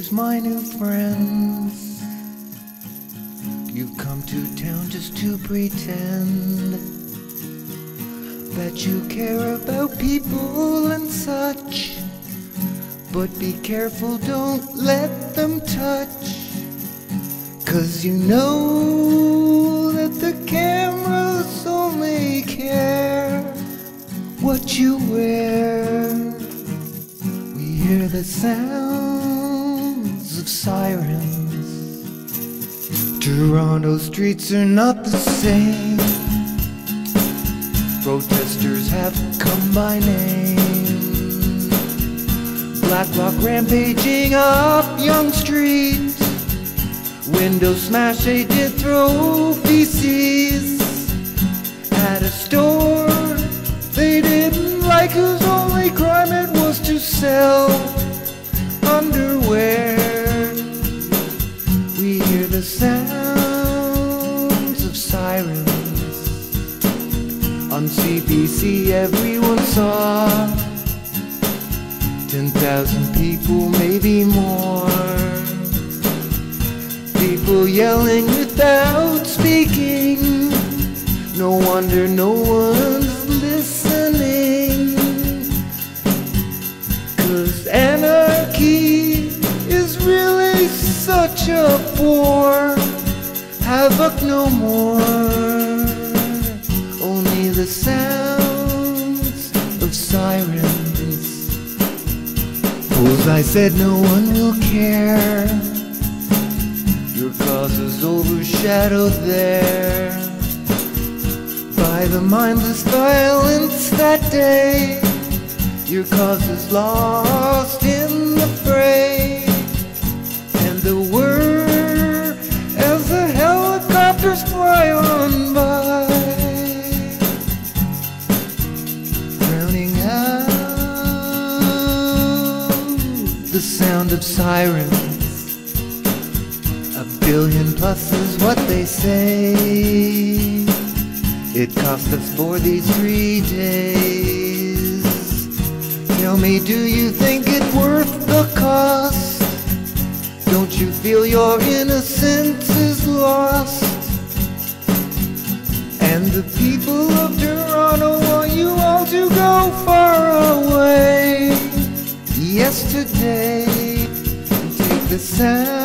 Who's my new friends? You've come to town just to pretend that you care about people and such, but be careful, don't let them touch, 'cause you know that the cameras only care what you wear. We hear the sounds of sirens. Toronto streets are not the same. Protesters have come by name. Black rock rampaging up Young Street. Window smash, they did throw feces at a store they didn't like, whose only crime it was to sell underwear. We hear the sounds of sirens. On CBC everyone saw 10,000 people, maybe more. People yelling without speaking. No wonder no one's listening, 'cause anarchy is really such a bore. Havoc no more, only the sounds of sirens. Suppose I said no one will care. Your cause is overshadowed there by the mindless violence that day. Your cause is lost in the fray, and the whir as the helicopters fly on by, drowning out the sound of sirens. $1 billion plus is what they say it cost us for these 3 days. Tell me, do you think it worth the cost? Don't you feel your innocence is lost? And the people of Toronto want you all to go far away yesterday, and take the sound